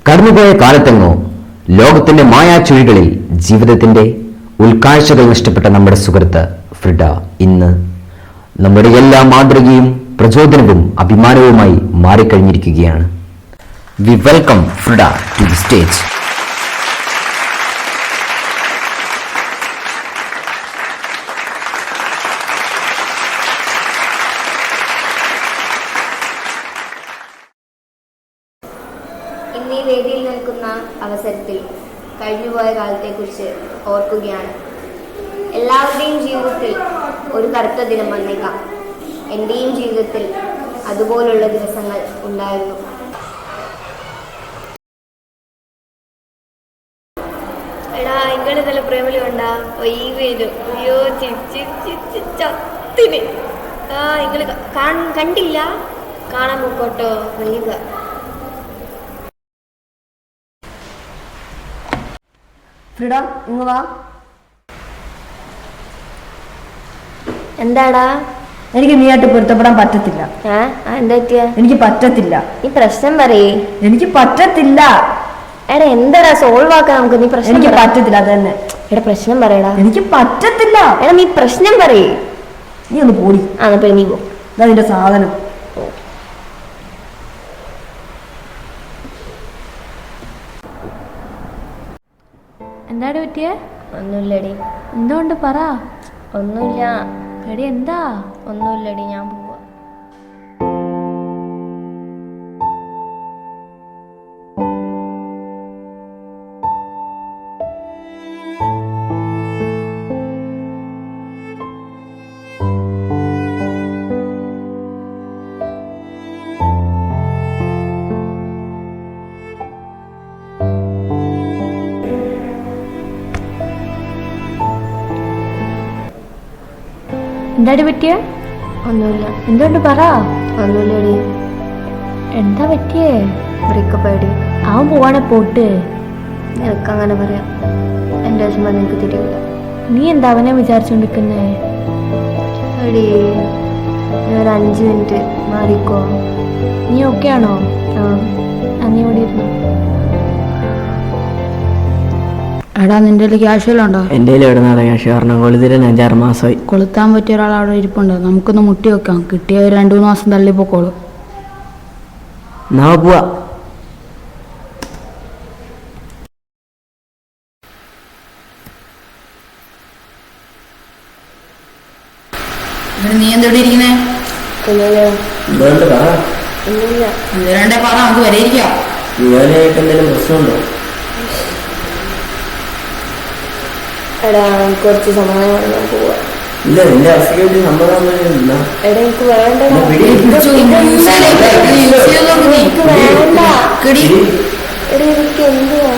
കടന്നുപോയ കാലത്തെങ്ങോ ലോകത്തിന്റെ മായാച്ചുഴികളിൽ ജീവിതത്തിന്റെ ഉൾക്കാഴ്ചകൾ നഷ്ടപ്പെട്ട നമ്മുടെ സുഹൃത്ത് ഫ്രിഡ ഇന്ന് നമ്മുടെ എല്ലാ മാതൃകയും പ്രചോദനവും അഭിമാനവുമായി മാറിക്കഴിഞ്ഞിരിക്കുകയാണ്. We welcome Frida to the stage. ഇന്ന് ഈ വേദിയിൽ നിൽക്കുന്ന അവസരത്തിൽ കഴിഞ്ഞുപോയ കാലത്തെക്കുറിച്ച് ഓർക്കുകയാണ്. എല്ലാവരുടെയും ജീവിതത്തിൽ ഒരു കറുത്ത ദിനം വന്നേക്കാം. എൻ്റെയും ജീവിതത്തിൽ അതുപോലുള്ള ദിവസങ്ങൾ ഉണ്ടായിരുന്നു. എടാ ഇങ്ങനെ നല്ല പ്രേമലി ഉണ്ടാ വരും. അയ്യോ ചത്തിന് നിങ്ങൾ കണ്ടില്ല, കാണാൻ പോക്കോട്ടോ വൈക. ഫ്രിഡ ഇങ്ങ് വാ. എന്താടാ? എനിക്ക് നീയായിട്ട് പൊരുത്തപ്പെടാൻ പറ്റത്തില്ല. എന്താ പറ്റിയ? എനിക്ക് പറ്റത്തില്ല. നീ പ്രശ്നം പറയേ. എനിക്ക് പറ്റത്തില്ല. എടാ എന്താടാ സോൾവ് ആക്കാൻ നമുക്ക്. നീ പ്രശ്നം എനിക്ക് പറ്റത്തില്ല. അത് തന്നെ. എടാ പ്രശ്നം പറയടാ. എനിക്ക് പറ്റത്തില്ല. എടാ നീ പ്രശ്നം പറയേ. നീ ഒന്ന് പോടി. എന്നാ നീ പോ. ഇതാ നിന്റെ സാധനം. എന്താടി പറ്റിയേ? ഒന്നുമില്ലടി. എന്തുകൊണ്ട് പറ. ഒന്നുമില്ല എടി എന്താ? ഒന്നുമില്ലടി, ഞാൻ പോവാ. എന്താടി പറ്റിയേ? ഒന്നുമില്ല. എന്തുകൊണ്ട് പറ. ഒന്നുമില്ലടി. എന്താ പറ്റിയേ? ബ്രേക്കപ്പ് ആയിടി. അവൻ പോവാണെ പോട്ട്. നിനക്ക് അങ്ങനെ പറയാം. എൻ്റെ വിഷമം നിനക്ക് തിരിയില്ല. നീ എന്താ അവനെ വിചാരിച്ചോണ്ടിരിക്കുന്നേ? എടി ഒരു 5 മിനിറ്റ് മാറിക്കോ. നീ ഓക്കെ ആണോ? നീ ഇവിടെ ഇരുന്നു. എടാ നിന്റെ ക്യാഷ് വല്ലതും ഉണ്ടോ? എൻ്റെ എവിടെ നിന്നാണ് ക്യാഷ്? കാരണം കൊളുതിരാൻ 5-6 മാസമായി. കൊളുത്താൻ പറ്റിയ ഒരാൾ അവിടെ ഇരിപ്പുണ്ട്. നമുക്കൊന്ന് മുട്ടി വെക്കാം. കിട്ടിയ ഒരു 2-3 മാസം തള്ളിപ്പോക്കോളൂ. നാ പോവാ. നീ എന്തോടെ ഇരിക്കുന്നേ? ഒന്നുമില്ല. നമുക്ക് വരെ ഇരിക്കാം. എന്തെങ്കിലും പ്രശ്നമുണ്ടോ? എടാ കുറച്ച് സമാധാനം ഞാൻ പോവാ. ഇല്ല, നിന്റെ അവസ്ഥയ്ക്ക് സമ്മതം. എടാ എനിക്ക് വേണ്ട. എടാ എനിക്ക് എന്തുവാ?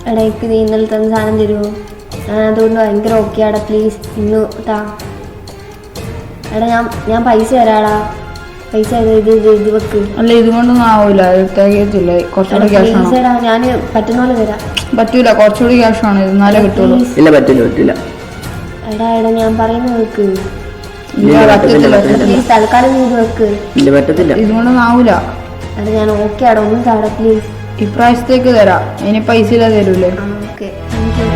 എടാ എനിക്ക് നീ ഇന്നലെ തന്ന സാധനം തരുമോ? ഞാൻ അതുകൊണ്ട് ഭയങ്കര ഓക്കെ ആടാ, പ്ലീസ് ഇന്ന് താ. എടാ ഞാൻ പൈസ തരാടാ, പൈസ ഇത് വെക്ക്. അല്ല ഇതുകൊണ്ടൊന്നും ആവൂല, തികയത്തില്ല. കുറച്ചുകൂടി ക്യാഷ് പ്ലീസ് ആണ്. എടാ, ഞാൻ പറ്റുന്ന പോലെ തരാം. പറ്റൂല, കുറച്ചുകൂടി ക്യാഷ് ആണ്, എന്നാലേ കിട്ടുള്ളൂ. ഇല്ല പറ്റില്ല. എടാ ഞാൻ പറയുന്നത് വെക്ക്. ഇല്ല പറ്റത്തില്ല. പ്ലീസ് തൽക്കാലം നീ ഇത് വെക്ക്. ഇല്ല പറ്റത്തില്ല. ഇതുകൊണ്ടൊന്നും ആവൂല. എടാ ഞാൻ ഓക്കെ ആടാ, ഒന്നും താടാ പ്ലീസ്. ഇപ്രാവശ്യത്തേക്ക് തരാം, ഇനി പൈസ ഇല്ലാതെ തരൂലേ? Okay, thank you.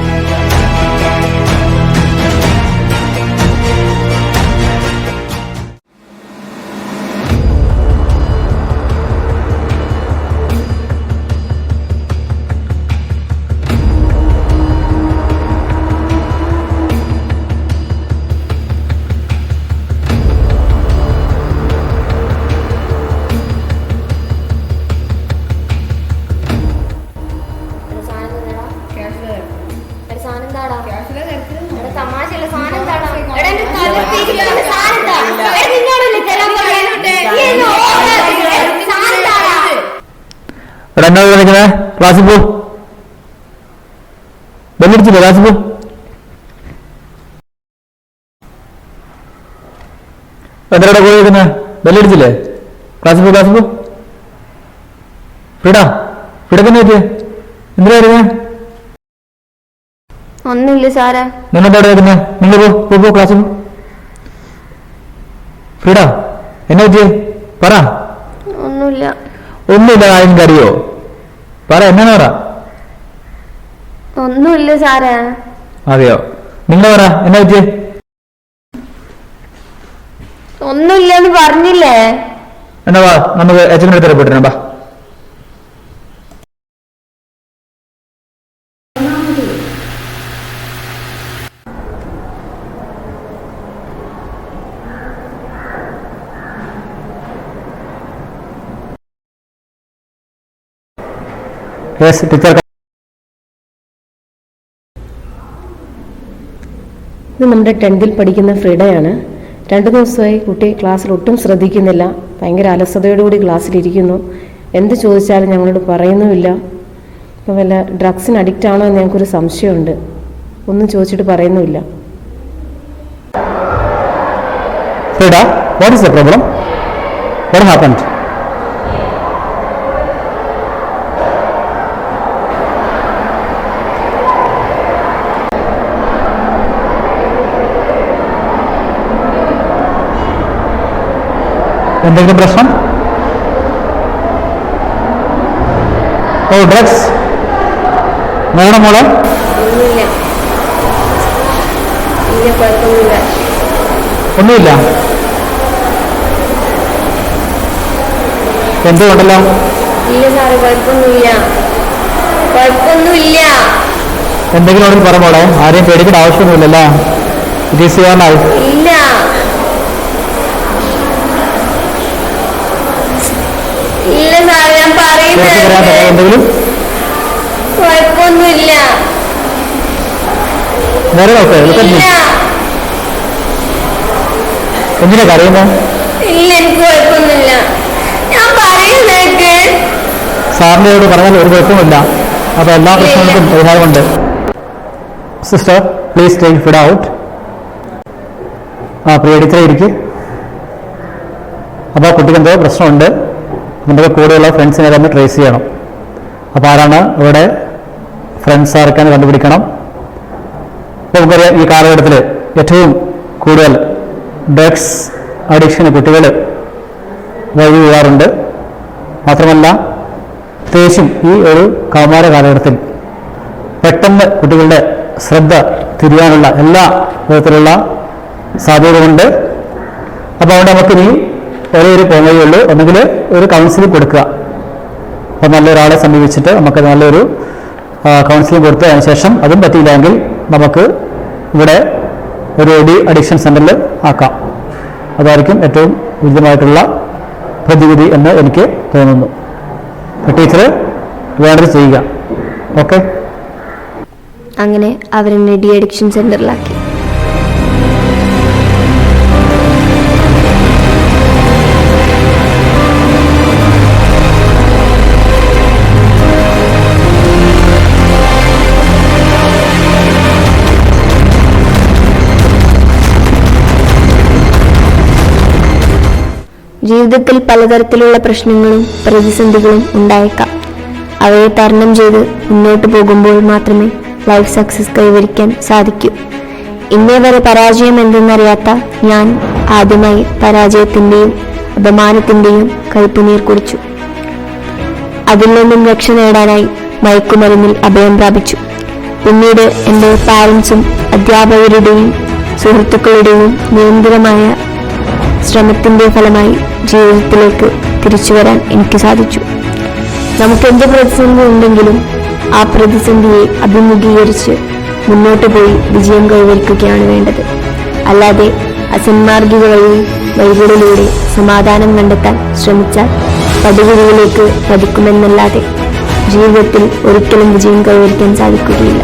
എടാ എന്നാ കളിക്കുന്നത്? ക്ലാസ്സിൽ പോ. ബെല്ലടിച്ചില്ലേ? ക്ലാസ്സിൽ പോ. എന്താ പോയി വെക്കുന്നത്? ബെല്ലടിച്ചില്ലേ? ക്ലാസ്സിൽ പോ. ഫ്രീഡാ ഫ്രീഡൊക്കെ പറ്റിയ എന്തിനാ വരുന്നത്? ഒന്നുമില്ല സാറേ. നിന്നെന്താ അവിടെ വെക്കുന്നത്? നിങ്ങൾ പോ ക്ലാസ്സിൽ പോ. ഫ്രീഡാ എന്നാ പറ്റിയേ? പറ. ഒന്നുമില്ല. ആരെങ്കിലും അറിയോ? പറ, എന്നാ പറ. ഒന്നുമില്ല സാറേ. അതെയോ? നിങ്ങൾ പറ, എന്നാ പറ്റിയേ? ഒന്നുമില്ലെന്ന് പറഞ്ഞില്ലേ? എന്നാ വാ, നമുക്ക് അച്ഛൻ്റെ അടുത്ത് റിപ്പോർട്ട് ചെയ്യാം. ബാ. ടീച്ചർ. ഇത് നമ്മുടെ 10th പഠിക്കുന്ന ഫ്രീഡയാണ്. 2 ദിവസമായി കുട്ടി ക്ലാസ്സിൽ ഒട്ടും ശ്രദ്ധിക്കുന്നില്ല. ഭയങ്കര അലസതയോടുകൂടി ക്ലാസ്സിലിരിക്കുന്നു. എന്ത് ചോദിച്ചാലും ഞങ്ങളോട് പറയുന്നുമില്ല. ഇപ്പം വല്ല ഡ്രഗ്സിന് അഡിക്റ്റ് ആണോ എന്ന് ഞങ്ങൾക്കൊരു സംശയമുണ്ട്. ഒന്നും ചോദിച്ചിട്ട് പറയുന്നുമില്ല. Frida, what is the problem? What happened? എന്തെങ്കിലും പ്രശ്നം? ഓ ഡ്രഗ്സ് വേണം മോളെ? ഒന്നുമില്ല. എന്തുകൊണ്ടല്ലോ? ഇല്ല സാറേ, കുഴപ്പമൊന്നുമില്ല. എന്തെങ്കിലും ഉണ്ടെങ്കിൽ പറ മോളെ, ആരെയും പേടിക്കേണ്ട ആവശ്യമൊന്നുമില്ലല്ലോ. It is your life. ഇല്ല സാറേ, ഞാൻ പറയുന്നത് എന്തെങ്കിലും കുഴപ്പമൊന്നുമില്ല. വേറെ നോക്കേ എന്തിനാ കരയുന്നോ? ഇല്ല എനിക്ക് കുഴപ്പമൊന്നുമില്ല. ഞാൻ പറയുന്നേക്ക്. സാറിനോട് പറഞ്ഞാൽ ഒരു കുഴപ്പമില്ല. അപ്പൊ എല്ലാ പ്രശ്നങ്ങൾക്കും പരിഹാരമുണ്ട്. Sister please take feed out. Priya ടീച്ചറെ ഇരിക്കും. അപ്പോൾ കുട്ടിക്ക് എന്തോ പ്രശ്നമുണ്ട്. നമ്മുടെ കൂടെയുള്ള ഫ്രണ്ട്സിനെ തന്നെ ട്രേസ് ചെയ്യണം. അപ്പോൾ ആരാണ് ഇവിടെ ഫ്രണ്ട്സ് ആർക്കാണ് കണ്ടുപിടിക്കണം. അപ്പോൾ നമുക്കറിയാം ഈ കാലഘട്ടത്തിൽ ഏറ്റവും കൂടുതൽ ഡ്രഗ്സ് അഡിക്ഷന് കുട്ടികൾ വഴി വീഴാറുണ്ട്. മാത്രമല്ല പ്രത്യേകിച്ചും ഈ ഒരു കൗമാര കാലഘട്ടത്തിൽ പെട്ടെന്ന് കുട്ടികളുടെ ശ്രദ്ധ തിരിയാനുള്ള എല്ലാ വിധത്തിലുള്ള സാധ്യതകളുണ്ട്. അപ്പോൾ അവിടെ നമുക്കിനി ഒരേ ഒരു പോംവഴിയുള്ളൂ, ഒന്നുകിൽ ഒരു കൗൺസിലിംഗ് കൊടുക്കുക. അപ്പോൾ നല്ലൊരാളെ സമീപിച്ചിട്ട് നമുക്ക് നല്ലൊരു കൗൺസിലിംഗ് കൊടുത്ത് അതിനുശേഷം അതും പറ്റിയില്ലെങ്കിൽ നമുക്ക് ഇവിടെ ഒരു അഡിക്ഷൻ സെൻ്ററിൽ ആക്കാം. അതായിരിക്കും ഏറ്റവും ഉചിതമായിട്ടുള്ള പ്രതിവിധി എന്ന് എനിക്ക് തോന്നുന്നു. ടീച്ചർ വേണ്ടത് ചെയ്യുക. ഓക്കെ. അങ്ങനെ അവരെന്നെ ഡി അഡിക്ഷൻ സെൻ്ററിലാക്കി. ജീവിതത്തിൽ പലതരത്തിലുള്ള പ്രശ്നങ്ങളും പ്രതിസന്ധികളും ഉണ്ടായേക്കാം. അവയെ തരണം ചെയ്ത് മുന്നോട്ട് പോകുമ്പോൾ മാത്രമേ ലൈഫ് സക്സസ് കൈവരിക്കാൻ സാധിക്കൂ. ഇന്നേ വരെ പരാജയം എന്തെന്നറിയാത്ത ഞാൻ ആദ്യമായി പരാജയത്തിൻ്റെയും അപമാനത്തിൻ്റെയും കയ്പുനീർ കുടിച്ചു. അതിൽ നിന്നും രക്ഷ നേടാനായി മയക്കുമരുന്നിൽ അഭയം പ്രാപിച്ചു. പിന്നീട് എൻ്റെ പാരൻസും അധ്യാപകരുടെയും സുഹൃത്തുക്കളുടെയും നിരന്തരമായ ശ്രമത്തിൻ്റെ ഫലമായി ജീവിതത്തിലേക്ക് തിരിച്ചു വരാൻ എനിക്ക് സാധിച്ചു. നമുക്ക് എന്ത് പ്രതിസന്ധി ഉണ്ടെങ്കിലും ആ പ്രതിസന്ധിയെ അഭിമുഖീകരിച്ച് മുന്നോട്ട് പോയി വിജയം കൈവരിക്കുകയാണ് വേണ്ടത്. അല്ലാതെ അസന്മാർഗിക വഴികളിലൂടെ സമാധാനം കണ്ടെത്താൻ ശ്രമിച്ചാൽ പടുകുഴിയിലേക്ക് പതിക്കുമെന്നല്ലാതെ ജീവിതത്തിൽ ഒരിക്കലും വിജയം കൈവരിക്കാൻ സാധിക്കുകയില്ല.